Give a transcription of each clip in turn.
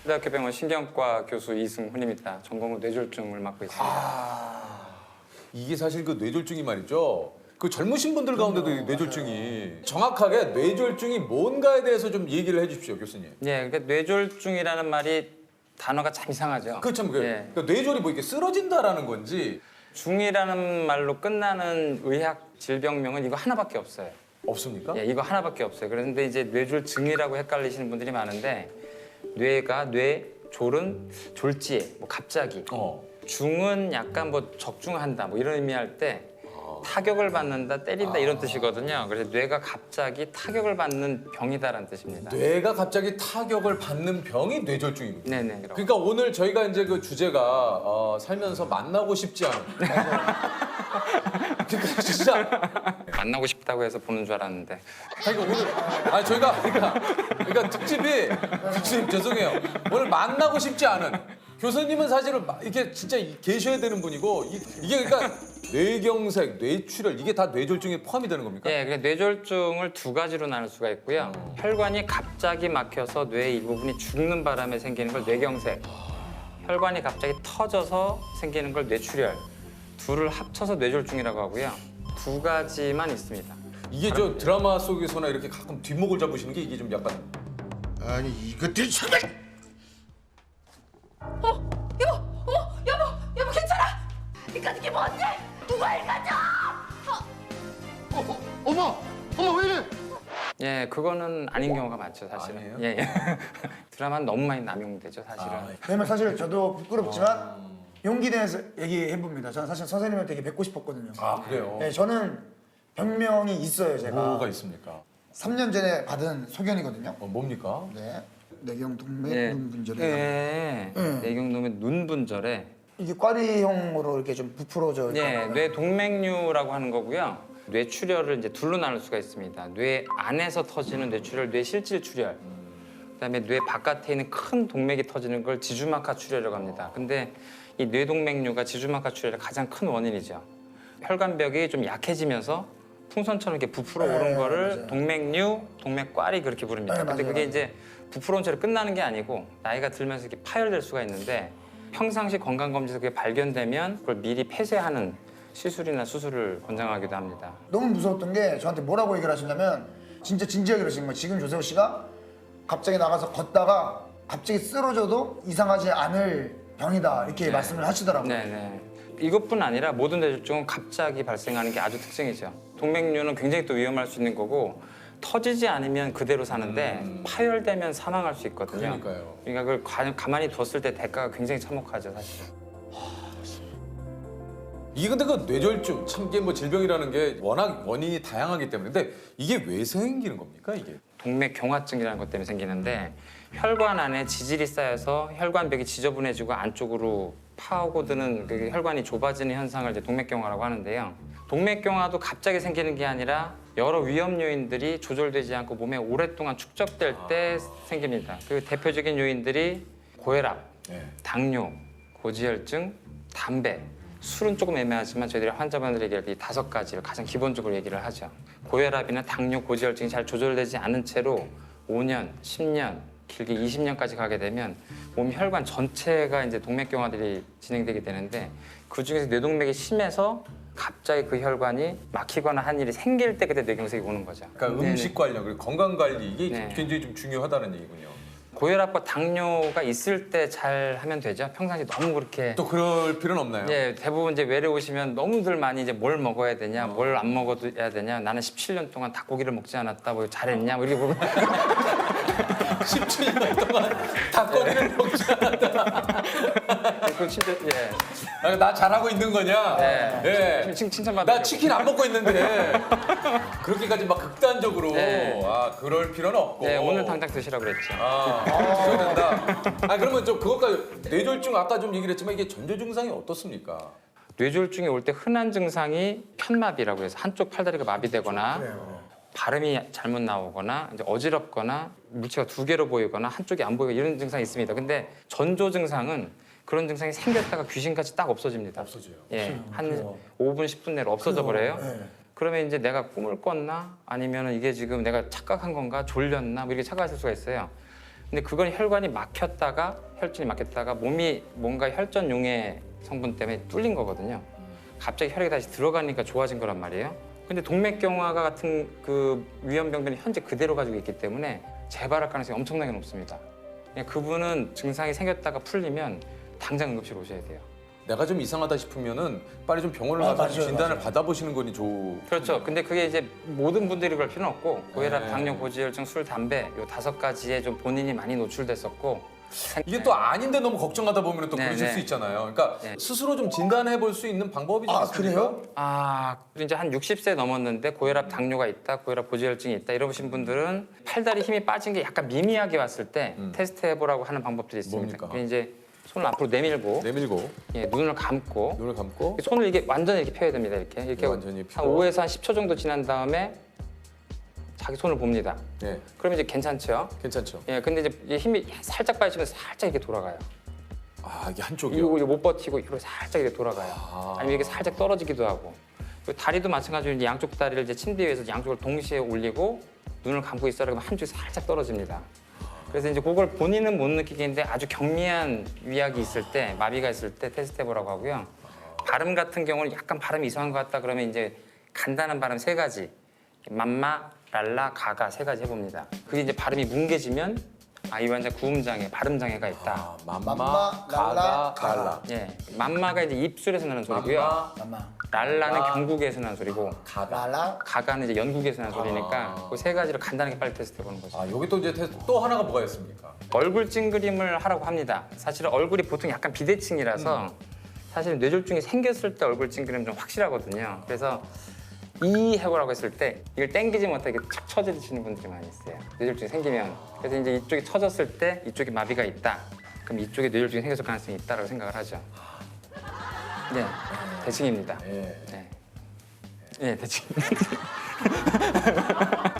대학교 병원 신경과 교수 이승훈입니다. 전공은 뇌졸중을 맡고 있습니다. 이게 사실 그 뇌졸중이 말이죠. 그 젊으신 분들 가운데도 이 뇌졸중이 정확하게 뇌졸중이 뭔가에 대해서 좀 얘기를 해주십시오, 교수님. 예, 그러니까 뇌졸중이라는 말이 단어가 참 이상하죠. 그참 예. 그러니까 뇌졸이 뭐 이렇게 쓰러진다라는 건지 중이라는 말로 끝나는 의학 질병명은 이거 하나밖에 없어요. 없습니까? 예, 이거 하나밖에 없어요. 그런데 이제 뇌졸중이라고 헷갈리시는 분들이 많은데 뇌가 뇌졸은 졸지에 뭐 갑자기 중은 약간 뭐 적중한다 뭐 이런 의미할 때 타격을 받는다 때린다 이런 뜻이거든요. 그래서 뇌가 갑자기 타격을 받는 병이다라는 뜻입니다. 뇌가 갑자기 타격을 받는 병이 뇌졸중입니다. 네네. 그러니까 오늘 저희가 이제 그 주제가 살면서 만나고 싶지 않은. 그러니까 진짜. 만나고 싶다고 해서 보는 줄 알았는데. 그러니까 오늘 저희가 그러니까 특집이 교수님 죄송해요. 오늘 만나고 싶지 않은 교수님은 사실은 이게 진짜 계셔야 되는 분이고 이게 그러니까 뇌경색, 뇌출혈 이게 다 뇌졸중에 포함이 되는 겁니까? 예, 그래서 뇌졸중을 두 가지로 나눌 수가 있고요. 혈관이 갑자기 막혀서 뇌의 일부분이 죽는 바람에 생기는 걸 뇌경색, 혈관이 갑자기 터져서 생기는 걸 뇌출혈. 둘을 합쳐서 뇌졸중이라고 하고요. 두 가지만 있습니다. 이게 저 드라마 속에서나 이렇게 가끔 뒷목을 잡으시는 게 이게 좀 약간 아니 이것들이 정말 여보 괜찮아? 이까짓 게 뭔데? 누가 읽어줘? 어머 왜 이래? 예, 그거는 아닌 경우가 많죠, 사실은. 아니에요? 예, 예. 드라마는 너무 많이 남용되죠, 사실은. 왜냐면 사실 저도 부끄럽지만 용기 내서 얘기해 봅니다. 저는 사실 선생님을 되게 뵙고 싶었거든요. 아 그래요? 네, 저는 병명이 있어요, 제가. 뭐가 있습니까? 3년 전에 받은 소견이거든요. 뭡니까? 네. 뇌경동맥 예. 눈분절이. 예. 뇌경동맥 눈분절에 이게 꽈리형으로 이렇게 좀 부풀어져. 예, 뇌동맥류라고 하는 거고요. 뇌출혈을 이제 둘로 나눌 수가 있습니다. 뇌 안에서 터지는 뇌출혈, 뇌실질출혈. 그다음에 뇌 바깥에 있는 큰 동맥이 터지는 걸 지주막하 출혈이라고 합니다. 근데 이 뇌동맥류가 지주막하 출혈의 가장 큰 원인이죠. 혈관벽이 좀 약해지면서 풍선처럼 이렇게 부풀어 오른 거를 맞아요. 동맥류, 동맥꽈리 그렇게 부릅니다. 네, 근데 맞아요, 그게 맞아요. 이제 부풀어온 채로 끝나는 게 아니고 나이가 들면서 이렇게 파열될 수가 있는데 평상시 건강검진에서 그게 발견되면 그걸 미리 폐쇄하는 시술이나 수술을 권장하기도 합니다. 너무 무서웠던 게 저한테 뭐라고 얘기를 하시냐면 진짜 진지하게 그러시는 거예요. 지금 조세호 씨가 갑자기 나가서 걷다가 갑자기 쓰러져도 이상하지 않을 병이다 이렇게 말씀을 하시더라고요. 네네. 이것뿐 아니라 모든 뇌졸중은 갑자기 발생하는 게 아주 특징이죠. 동맥류는 굉장히 또 위험할 수 있는 거고 터지지 않으면 그대로 사는데 파열되면 사망할 수 있거든요. 그러니까요. 그러니까 그걸 가만히 뒀을 때 대가가 굉장히 참혹하죠, 사실. 이게 근데 그 뇌졸중 참 이게 뭐 질병이라는 게 워낙 원인이 다양하기 때문에 근데 이게 왜 생기는 겁니까 이게? 동맥경화증이라는 것 때문에 생기는데 혈관 안에 지질이 쌓여서 혈관벽이 지저분해지고 안쪽으로 파고드는 그 혈관이 좁아지는 현상을 이제 동맥경화라고 하는데요. 동맥경화도 갑자기 생기는 게 아니라 여러 위험 요인들이 조절되지 않고 몸에 오랫동안 축적될 때 생깁니다. 그 대표적인 요인들이 고혈압, 네. 당뇨, 고지혈증, 담배, 술은 조금 애매하지만 저희들이 환자분들에게 이 5가지를 가장 기본적으로 얘기를 하죠. 고혈압이나 당뇨, 고지혈증이 잘 조절되지 않은 채로 5년, 10년, 길게 20년까지 가게 되면 몸 혈관 전체가 이제 동맥경화들이 진행되게 되는데 그 중에서 뇌동맥이 심해서 갑자기 그 혈관이 막히거나 한 일이 생길 때 그때 뇌경색이 오는 거죠. 그러니까 네네. 음식 관련 그리고 건강 관리 이게 네. 굉장히 좀 중요하다는 얘기군요. 고혈압과 당뇨가 있을 때 잘 하면 되죠. 평상시 너무 그렇게 또 그럴 필요는 없나요? 예, 대부분 이제 외래 오시면 너무들 많이 이제 뭘 먹어야 되냐, 뭘 안 먹어야 되냐. 나는 17년 동안 닭고기를 먹지 않았다. 뭐 잘했냐, 뭐 이렇게 보면 17년 동안 닭고기를 먹지 않았다. 그 진짜 예, 아, 나 잘하고 있는 거냐? 예. 칭찬받아. 나 치킨 안 먹고 있는데 그렇게까지 막 극단적으로 네. 그럴 필요는 없고. 네, 오늘 당장 드시라고 그랬죠. 그래야 된다. 그러면 좀 그것까지 뇌졸중 아까 좀 얘기를 했지만 이게 전조 증상이 어떻습니까? 뇌졸중이 올 때 흔한 증상이 편마비라고 해서 한쪽 팔다리가 마비되거나 발음이 잘못 나오거나 이제 어지럽거나 물체가 2개로 보이거나 한쪽이 안 보이고 이런 증상이 있습니다. 근데 전조 증상은 그런 증상이 생겼다가 귀신같이 딱 없어집니다. 없어져요. 예, 한 5분, 10분 내로 없어져 버려요. 그러면 이제 내가 꿈을 꿨나? 아니면 이게 지금 내가 착각한 건가? 졸렸나? 뭐 이렇게 착각하실 수가 있어요. 근데 그건 혈관이 막혔다가 혈전이 막혔다가 몸이 뭔가 혈전 용해 성분 때문에 뚫린 거거든요. 갑자기 혈액이 다시 들어가니까 좋아진 거란 말이에요. 근데 동맥경화가 같은 그 위험병들은 현재 그대로 가지고 있기 때문에 재발할 가능성이 엄청나게 높습니다. 그냥 그분은 증상이 생겼다가 풀리면 당장 응급실 오셔야 돼요. 내가 좀 이상하다 싶으면은 빨리 좀 병원을 가서 맞아요, 진단을 맞아요. 받아보시는 거니 좋. 그렇죠. 근데 그게 이제 모든 분들이 그럴 필요는 없고 고혈압, 네. 당뇨, 고지혈증, 술, 담배 요 5가지에 좀 본인이 많이 노출됐었고 이게 또 아닌데 너무 걱정하다 보면 또 네, 그러실 네. 수 있잖아요. 그러니까 네. 스스로 좀 진단해 볼 수 있는 방법이 좀 아 있습니까? 그래요? 그리고 이제 한 60세 넘었는데 고혈압, 당뇨가 있다, 고혈압, 고지혈증이 있다 이러신 분들은 팔다리 힘이 빠진 게 약간 미미하게 왔을 때 테스트 해보라고 하는 방법들이 있습니다. 뭡니까? 그게 이제 손을 앞으로 내밀고 내밀고 예, 눈을 감고 눈을 감고 손을 이게 완전히 이렇게 펴야 됩니다. 이렇게 네, 완전히 한 펴고. 5에서 한 10초 정도 지난 다음에 자기 손을 봅니다. 네, 그러면 이제 괜찮죠? 괜찮죠. 예, 근데 이제 이 힘이 살짝 빠지면 살짝 이렇게 돌아가요. 아 이게 한쪽이요. 이거 못 버티고 이렇게 살짝 이렇게 돌아가요. 아니면 이게 살짝 떨어지기도 하고. 그리고 다리도 마찬가지로 이제 양쪽 다리를 이제 침대 위에서 양쪽을 동시에 올리고 눈을 감고 있어라 그러면 한쪽이 살짝 떨어집니다. 그래서 이제 그걸 본인은 못 느끼겠는데 아주 경미한 위약이 있을 때, 마비가 있을 때 테스트 해보라고 하고요. 발음 같은 경우는 약간 발음이 이상한 것 같다 그러면 이제 간단한 발음 3가지. 맘마, 랄라, 가가 3가지 해봅니다. 그게 이제 발음이 뭉개지면 이 환자 구음장애, 발음장애가 있다. 아, 맘마, 맘마, 가가, 랄라, 갈라. 예, 맘마가 이제 입술에서 나는 소리고요. 엄마 랄라는 경국에서 나는 소리고 라라 가가는 이제 연국에서 나는 소리니까 그 3가지를 간단하게 빨리 테스트 해보는 거죠. 아 여기 또 이제 테스트 또 하나가 뭐가 있습니까? 얼굴 찡그림을 하라고 합니다. 사실은 얼굴이 보통 약간 비대칭이라서 사실 뇌졸중이 생겼을 때 얼굴 찡그림 좀 확실하거든요. 그래서 이 해보라고 했을 때 이걸 당기지 못하게 착 쳐지시는 분들이 많이 있어요. 뇌졸중이 생기면. 그래서 이제 이쪽이 쳐졌을 때 이쪽에 마비가 있다. 그럼 이쪽에 뇌졸중이 생겼을 가능성이 있다라고 생각을 하죠. 네, 대칭입니다. 예. 네, 네 대칭.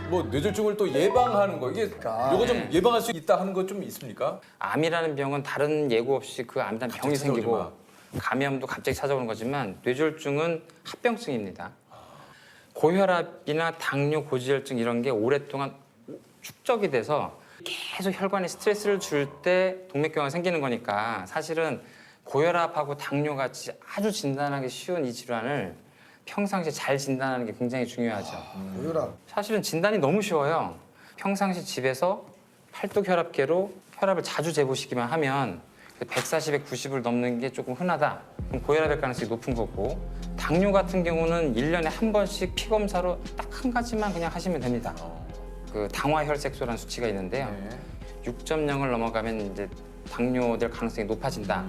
뭐 뇌졸중을 또 예방하는 거 이게 그러니까. 요거 좀 예방할 수 있다 하는 거 좀 있습니까? 암이라는 병은 다른 예고 없이 그 암이라는 병이 찾아오지 생기고 마. 감염도 갑자기 찾아오는 거지만 뇌졸중은 합병증입니다. 고혈압이나 당뇨, 고지혈증 이런 게 오랫동안 축적이 돼서 계속 혈관에 스트레스를 줄 때 동맥경화가 생기는 거니까 사실은 고혈압하고 당뇨 같이 아주 진단하기 쉬운 이 질환을 평상시에 잘 진단하는 게 굉장히 중요하죠. 고혈압 사실은 진단이 너무 쉬워요. 평상시 집에서 팔뚝혈압계로 혈압을 자주 재보시기만 하면 140에 90을 넘는 게 조금 흔하다. 그럼 고혈압일 가능성이 높은 거고 당뇨 같은 경우는 1년에 한 번씩 피검사로 딱 한 가지만 그냥 하시면 됩니다. 그 당화혈색소라는 수치가 있는데요. 네. 6.0을 넘어가면 이제 당뇨될 가능성이 높아진다.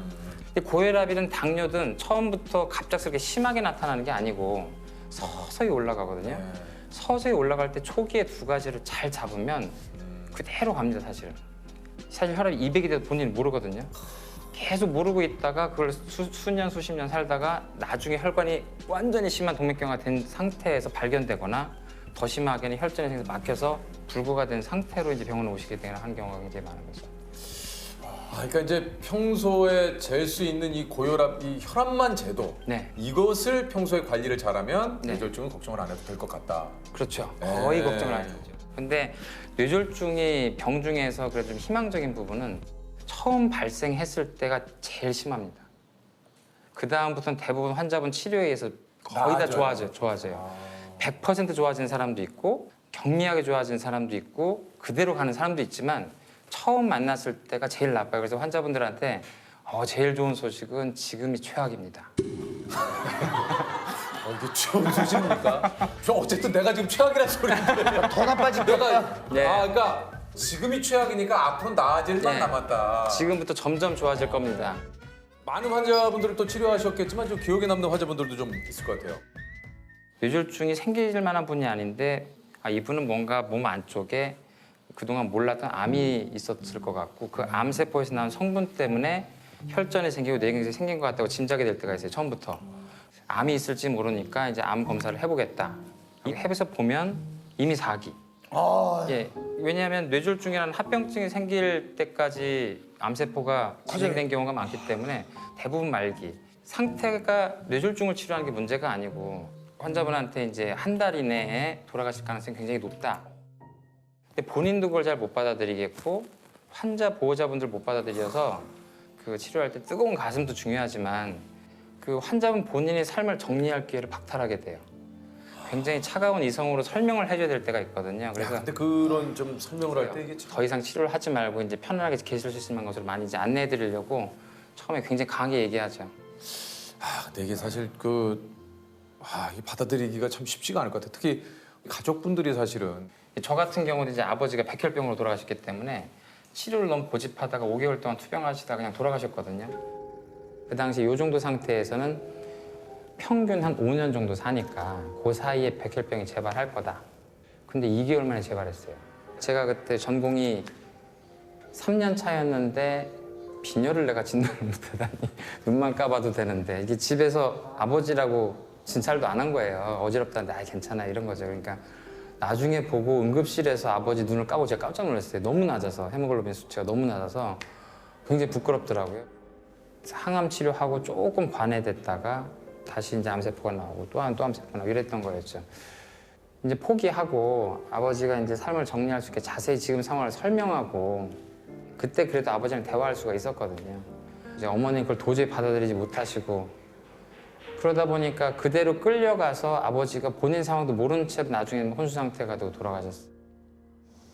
근데 고혈압이든 당뇨든 처음부터 갑작스럽게 심하게 나타나는 게 아니고 서서히 올라가거든요. 서서히 올라갈 때 초기에 2가지를 잘 잡으면 그대로 갑니다, 사실. 사실 혈압이 200이 돼도 본인은 모르거든요. 계속 모르고 있다가 그걸 수년, 수십 년 살다가 나중에 혈관이 완전히 심한 동맥경화 된 상태에서 발견되거나 더 심하게는 혈전이 생겨서 막혀서 불구가 된 상태로 이제 병원에 오시게 되는 한 경우가 굉장히 많은 거죠. 그러니까 이제 평소에 잴 수 있는 이 고혈압, 이 혈압만 재도 네. 이것을 평소에 관리를 잘하면 네. 뇌졸중은 걱정을 안 해도 될 것 같다. 그렇죠. 거의 네. 걱정을 안 해도 되죠. 근데 뇌졸중이 병 중에서 그래도 좀 희망적인 부분은 처음 발생했을 때가 제일 심합니다. 그 다음부터는 대부분 환자분 치료에 의해서 거의 다 나아져요. 좋아져요. 100% 좋아지는 사람도 있고 경미하게 좋아지는 사람도 있고 그대로 가는 사람도 있지만 처음 만났을 때가 제일 나빠요. 그래서 환자분들한테 제일 좋은 소식은 지금이 최악입니다. 이게 좋은 소식입니까? 어쨌든 내가 지금 최악이라는 소리인데. 더 나빠지겠다. 네. 그러니까 지금이 최악이니까 앞으로 나아질 만 네. 남았다. 지금부터 점점 좋아질 겁니다. 많은 환자분들을 또 치료하셨겠지만 좀 기억에 남는 환자분들도 좀 있을 것 같아요. 뇌졸중이 생길 만한 분이 아닌데 이분은 뭔가 몸 안쪽에 그동안 몰랐던 암이 있었을 것 같고 그 암세포에서 나온 성분 때문에 혈전이 생기고 뇌경색이 생긴 것 같다고 짐작이 될 때가 있어요. 처음부터. 암이 있을지 모르니까 이제 암 검사를 해보겠다. 이 해서 보면 이미 4기. 예, 왜냐하면 뇌졸중이라는 합병증이 생길 때까지 암세포가 진행된 경우가 많기 때문에 대부분 말기. 상태가 뇌졸중을 치료하는 게 문제가 아니고 환자분한테 이제 한 달 이내에 돌아가실 가능성이 굉장히 높다. 근데 본인도 그걸 잘 못 받아들이겠고 환자 보호자분들 못 받아들여서 그 치료할 때 뜨거운 가슴도 중요하지만 그 환자분 본인의 삶을 정리할 기회를 박탈하게 돼요. 굉장히 차가운 이성으로 설명을 해줘야 될 때가 있거든요. 그래서 근데 그런 좀 설명을 할 때 이게 참... 더 이상 치료를 하지 말고 이제 편안하게 계실 수 있는 것으로 많이 이제 안내해드리려고 처음에 굉장히 강하게 얘기하죠. 근데 이게 사실 이 받아들이기가 참 쉽지가 않을 것 같아요. 특히 가족분들이 사실은 저 같은 경우는 이제 아버지가 백혈병으로 돌아가셨기 때문에 치료를 너무 고집하다가 5개월 동안 투병하시다가 그냥 돌아가셨거든요. 그 당시 이 정도 상태에서는 평균 한 5년 정도 사니까 그 사이에 백혈병이 재발할 거다. 근데 2개월 만에 재발했어요. 제가 그때 전공이 3년 차였는데 빈혈을 내가 진단을 못하다니 눈만 까봐도 되는데 이게 집에서 아버지라고 진찰도 안 한 거예요. 어지럽다는데 괜찮아 이런 거죠. 그러니까 나중에 보고 응급실에서 아버지 눈을 까고 제가 깜짝 놀랐어요. 너무 낮아서 헤모글로빈 수치가 너무 낮아서 굉장히 부끄럽더라고요. 항암 치료하고 조금 관해됐다가 다시 이제 암세포가 나오고 또 암세포가 나오고 이랬던 거였죠. 이제 포기하고 아버지가 이제 삶을 정리할 수 있게 자세히 지금 상황을 설명하고 그때 그래도 아버지랑 대화할 수가 있었거든요. 이제 어머니는 그걸 도저히 받아들이지 못하시고 그러다 보니까 그대로 끌려가서 아버지가 본인 상황도 모른 채로 나중에 혼수 상태가 되고 돌아가셨어요.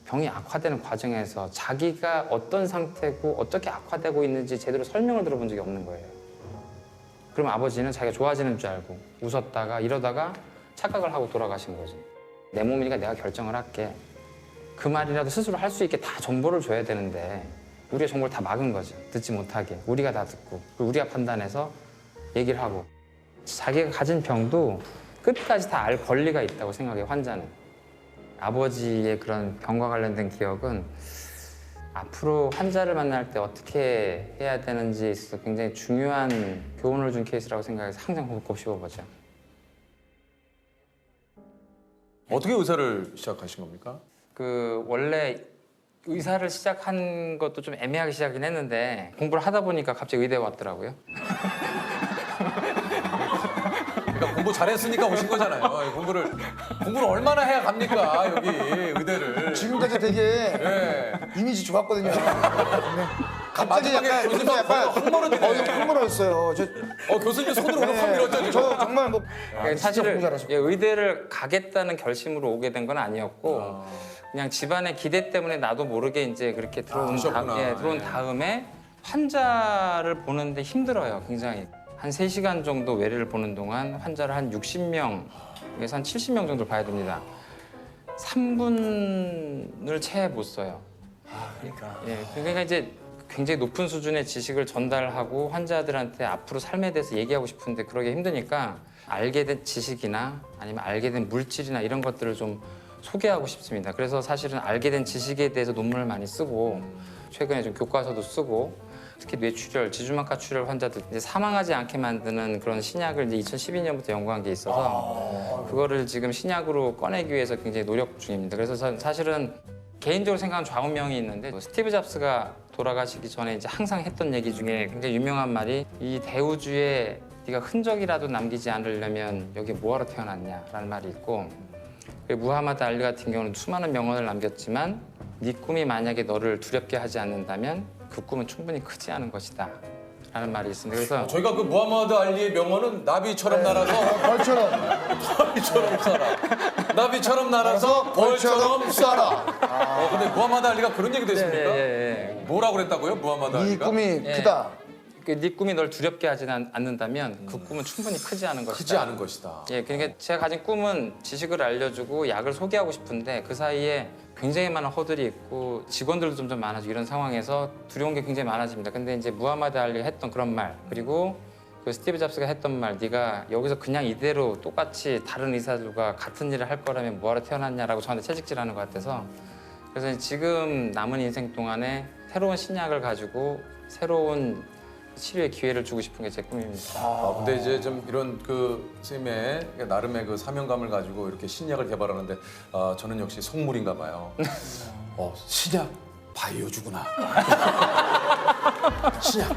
병이 악화되는 과정에서 자기가 어떤 상태고 어떻게 악화되고 있는지 제대로 설명을 들어본 적이 없는 거예요. 그럼 아버지는 자기가 좋아지는 줄 알고 웃었다가 이러다가 착각을 하고 돌아가신 거지. 내 몸이니까 내가 결정을 할게. 그 말이라도 스스로 할 수 있게 다 정보를 줘야 되는데 우리가 정보를 다 막은 거지. 듣지 못하게. 우리가 다 듣고 그리고 우리가 판단해서 얘기를 하고 자기가 가진 병도 끝까지 다 알 권리가 있다고 생각해요, 환자는. 아버지의 그런 병과 관련된 기억은 앞으로 환자를 만날 때 어떻게 해야 되는지에 있어서 굉장히 중요한 교훈을 준 케이스라고 생각해서 항상 곱씹어보죠. 어떻게 의사를 시작하신 겁니까? 원래 의사를 시작한 것도 좀 애매하게 시작이긴 했는데 공부를 하다 보니까 갑자기 의대에 왔더라고요. 그러니까 공부 잘했으니까 오신 거잖아요. 공부를 얼마나 해야 갑니까 여기 의대를. 지금까지 되게 예. 이미지 좋았거든요. 네. 갑자기 마지막에 약간 교수님 약간 헛멀어지네. 흥분했어요. 교수님 손으로 확 밀었죠 지금. 저 정말 뭐 사실은 진짜 공부 잘하셨고. 의대를 가겠다는 결심으로 오게 된 건 아니었고 그냥 집안의 기대 때문에 나도 모르게 이제 그렇게 들어온 다음에 환자를 보는데 힘들어요, 굉장히. 한 3시간 정도 외래를 보는 동안 환자를 한 60명에서 한 70명 정도 봐야 됩니다. 3분을 채 못 써요. 그러니까 이제 굉장히 높은 수준의 지식을 전달하고 환자들한테 앞으로 삶에 대해서 얘기하고 싶은데 그러기 힘드니까 알게 된 지식이나 아니면 알게 된 물질이나 이런 것들을 좀 소개하고 싶습니다. 그래서 사실은 알게 된 지식에 대해서 논문을 많이 쓰고 최근에 좀 교과서도 쓰고 특히 뇌출혈, 지주막하 출혈 환자들 이제 사망하지 않게 만드는 그런 신약을 이제 2012년부터 연구한 게 있어서 그거를 지금 신약으로 꺼내기 위해서 굉장히 노력 중입니다. 그래서 사실은 개인적으로 생각하는 좌우명이 있는데 스티브 잡스가 돌아가시기 전에 이제 항상 했던 얘기 중에 굉장히 유명한 말이 이 대우주에 네가 흔적이라도 남기지 않으려면 여기 뭐하러 태어났냐라는 말이 있고 그리고 무하마드 알리 같은 경우는 수많은 명언을 남겼지만 네 꿈이 만약에 너를 두렵게 하지 않는다면 그 꿈은 충분히 크지 않은 것이다 라는 말이 있습니다. 그래서 저희가 그 무하마드 알리의 명언은 나비처럼 날아서 벌처럼 살아. 나비처럼 날아서 벌처럼 쏴라. 근데 무하마드 알리가 그런 얘기도 했습니까? 예. 뭐라고 그랬다고요? 무하마드 네 알리가? 꿈이 크다. 네 꿈이 널 두렵게 하지 않는다면 그 꿈은 충분히 크지 않은 것이다. 크지 않은 것이다. 그러니까 제가 가진 꿈은 지식을 알려주고 약을 소개하고 싶은데 그 사이에 굉장히 많은 허들이 있고 직원들도 점점 많아지고 이런 상황에서 두려운 게 굉장히 많아집니다. 근데 이제 무하마드 알리가 했던 그런 말 그리고 그 스티브 잡스가 했던 말 네가 여기서 그냥 이대로 똑같이 다른 의사들과 같은 일을 할 거라면 뭐하러 태어났냐라고 저한테 채찍질하는 것 같아서 그래서 지금 남은 인생 동안에 새로운 신약을 가지고 새로운 치료의 기회를 주고 싶은 게 제 꿈입니다. 근데 이제 좀 이런 그 선생님의 나름의 그 사명감을 가지고 이렇게 신약을 개발하는데 저는 역시 속물인가 봐요. 신약 바이오주구나. 신약.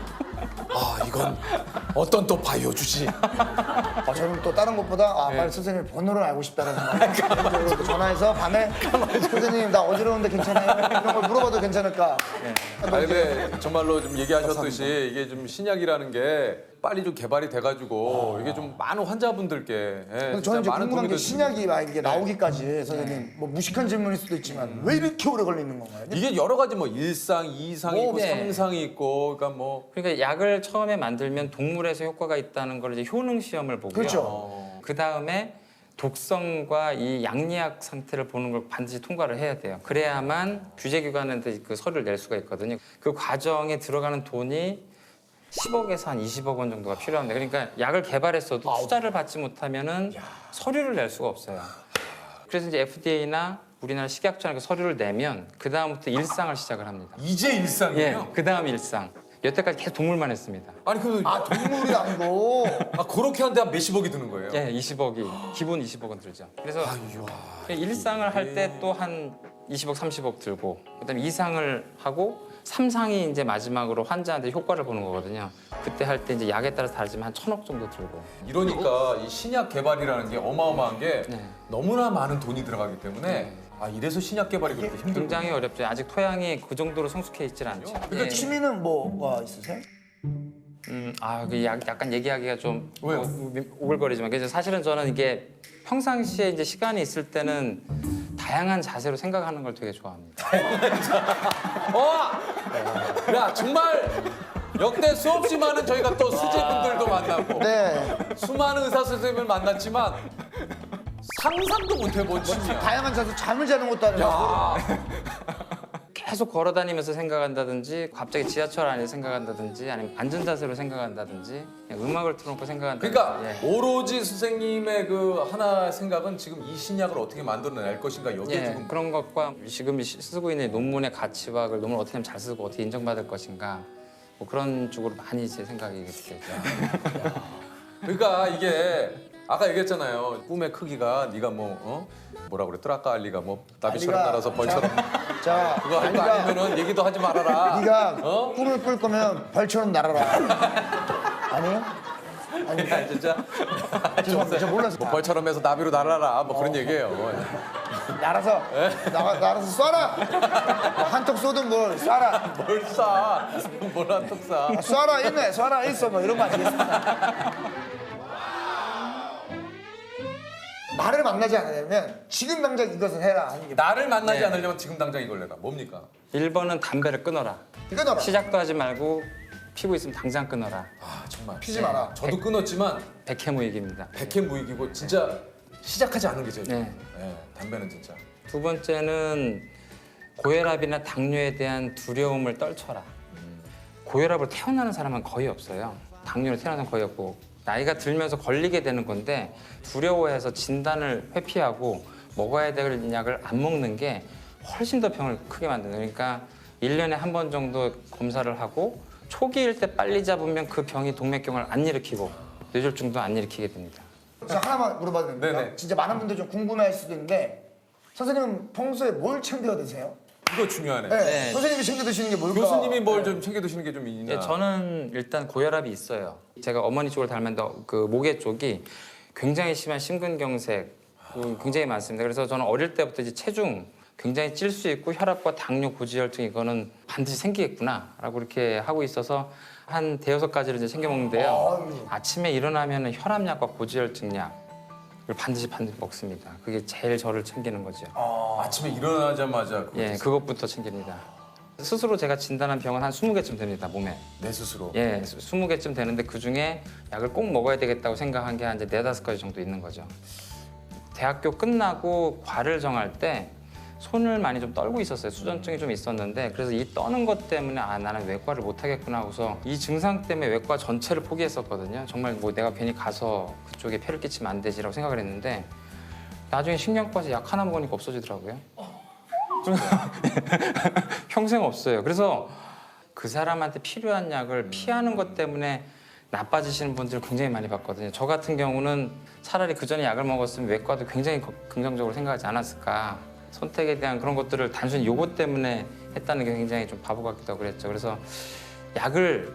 이건 어떤 또 바이오주지. 저는 또 다른 것보다 빨리 선생님 번호를 알고 싶다는 생각으로 전화해서 밤에 선생님 나 어지러운데 괜찮아요? 이런 걸 물어봐도 괜찮을까? 아니 근데 정말로 좀 얘기하셨듯이 이게 좀 신약이라는 게 빨리 좀 개발이 돼가지고 이게 좀 많은 환자분들께 근데 진짜 저는 이제 많은 궁금한 도움이 게 될 수 있는- 신약이 막 이게 나오기까지 선생님 뭐 무식한 질문일 수도 있지만 왜 이렇게 오래 걸리는 건가요? 이게 여러 가지 뭐 1상, 2상이 있고 네. 3상이 있고 그러니까 뭐 그러니까 약을 처음에 만들면 동물에서 효과가 있다는 걸 이제 효능 시험을 보고요. 그렇죠. 그 다음에 독성과 이 양리학 상태를 보는 걸 반드시 통과를 해야 돼요. 그래야만 규제기관한테 그 서류를 낼 수가 있거든요. 그 과정에 들어가는 돈이 10억에서 한 20억 원 정도가 필요합니다. 그러니까 약을 개발했어도 투자를 받지 못하면은 서류를 낼 수가 없어요. 그래서 이제 FDA나 우리나라 식약처에 서류를 내면 그 다음부터 일상을 시작을 합니다. 이제 일상이에요? 예, 그 다음 일상. 여태까지 계속 동물만 했습니다. 아니 그 동물이 아니고 그렇게 하는데 한 몇십억이 드는 거예요? 예, 20억이 기본 20억은 들죠. 그래서 일상을 할 때 또 한 20억, 30억 들고 그다음에 2상을 하고 3상이 이제 마지막으로 환자한테 효과를 보는 거거든요. 그때 할 때 이제 약에 따라서 다르지만 한 1,000억 정도 들고. 이러니까 이 신약 개발이라는 게 어마어마한 게 네. 너무나 많은 돈이 들어가기 때문에 이래서 신약 개발이 그렇게 힘들고 굉장히 어렵죠. 아직 토양이 그 정도로 성숙해 있질 않죠. 그러니까 취미는 뭐가 있으세요? 그 약간 얘기하기가 좀 왜요? 오글거리지만 그래서 사실은 저는 이게 평상시에 이제 시간이 있을 때는 다양한 자세로 생각하는 걸 되게 좋아합니다. 야 정말 역대 수없이 많은 저희가 또 수제분들도 만나고 네. 수많은 의사 선생님을 만났지만 상상도 못 해본 취미야. 다양한 자세 잠을 자는 것도 아니고 계속 걸어 다니면서 생각한다든지 갑자기 지하철 안에서 생각한다든지 아니면 앉은 자세로 생각한다든지 그냥 음악을 틀어놓고 생각한다든지 그러니까 예. 오로지 선생님의 그 하나 생각은 지금 이 신약을 어떻게 만들어낼 것인가 여기에 예, 지금 그런 것과 지금 쓰고 있는 논문의 가치와 그 논문을 어떻게 하면 잘 쓰고 어떻게 인정받을 것인가 뭐 그런 쪽으로 많이 제 생각이 되죠. 그러니까 이게 아까 얘기했잖아요. 꿈의 크기가 네가 뭐라 그랬더라? 아까 알리가 뭐 나비처럼 알리가- 날아서 벌처럼 자 그거 할 거 아니면은 얘기도 하지 말아라. 네가 어? 꿈을 꿀 거면 벌처럼 날아라. 아니요? 야, 진짜 죄송합니다. 저 몰랐어요. 뭐 벌처럼 해서 나비로 날아라 뭐 그런 얘기예요. 날아서 날아서 쏴라. 한턱 쏘든 뭘 쏴라. 뭘 쏴? 뭘 한턱 쏴? 쏴라 있네. 쏴라 있어. 뭐 이런 거 아니겠습니까? 나를 만나지 않으려면 지금 당장 이것을 해라 하는 게 나를 만나지 네. 않으려면 지금 당장 이걸 내라. 뭡니까? 1번은 담배를 끊어라. 이거더라. 시작도 하지 말고 피고 있으면 당장 끊어라. 정말. 피지 마라. 저도 끊었지만 백해무익입니다. 백해무익이고 진짜 시작하지 않은 게 제일 좋아요. 네. 네, 담배는 진짜. 두 번째는 고혈압이나 당뇨에 대한 두려움을 떨쳐라. 고혈압을 태어나는 사람은 거의 없어요. 당뇨를 태어나는 사람은 거의 없고 나이가 들면서 걸리게 되는 건데 두려워해서 진단을 회피하고 먹어야 될 약을 안 먹는 게 훨씬 더 병을 크게 만드는 그러니까 1년에 한 번 정도 검사를 하고 초기일 때 빨리 잡으면 그 병이 동맥경화를 안 일으키고 뇌졸중도 안 일으키게 됩니다. 저 하나만 물어봐도 됩니까? 네네. 진짜 많은 분들이 좀 궁금해할 수도 있는데 선생님은 평소에 뭘 챙겨 드세요? 이거 중요하네. 네. 네. 선생님이 챙겨 드시는 게 뭘까? 교수님이 뭘 좀 챙겨 드시는 게 좀 있냐? 예, 저는 일단 고혈압이 있어요. 제가 어머니 쪽을 닮았는데 그 모계 쪽이 굉장히 심한 심근경색 굉장히 많습니다. 그래서 저는 어릴 때부터 이제 체중 굉장히 찔 수 있고 혈압과 당뇨, 고지혈증 이거는 반드시 생기겠구나라고 이렇게 하고 있어서 한 대여섯 가지를 이제 챙겨 먹는데요. 아침에 일어나면 혈압약과 고지혈증약 을 반드시 먹습니다. 그게 제일 저를 챙기는 거죠. 아침에 일어나자마자 그거 예, 그것부터 챙깁니다. 스스로 제가 진단한 병은 한 20개쯤 됩니다, 몸에. 내 스스로. 예, 20개쯤 되는데 그중에 약을 꼭 먹어야 되겠다고 생각한 게 한 이제 4-5가지 정도 있는 거죠. 대학교 끝나고 과를 정할 때 손을 많이 좀 떨고 있었어요. 수전증이 좀 있었는데 그래서 이 떠는 것 때문에 나는 외과를 못 하겠구나 하고서 이 증상 때문에 외과 전체를 포기했었거든요. 정말 뭐 내가 괜히 가서 그쪽에 폐를 끼치면 안 되지라고 생각을 했는데 나중에 신경과에서 약 하나 먹으니까 없어지더라고요. 평생 없어요. 그래서 그 사람한테 필요한 약을 피하는 것 때문에 나빠지시는 분들 굉장히 많이 봤거든요. 저 같은 경우는 차라리 그 전에 약을 먹었으면 외과도 굉장히 긍정적으로 생각하지 않았을까. 선택에 대한 그런 것들을 단순히 요거 때문에 했다는 게 굉장히 좀 바보 같기도 하고 그랬죠. 그래서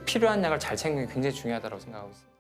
필요한 약을 잘 챙기는 게 굉장히 중요하다고 생각하고 있습니다.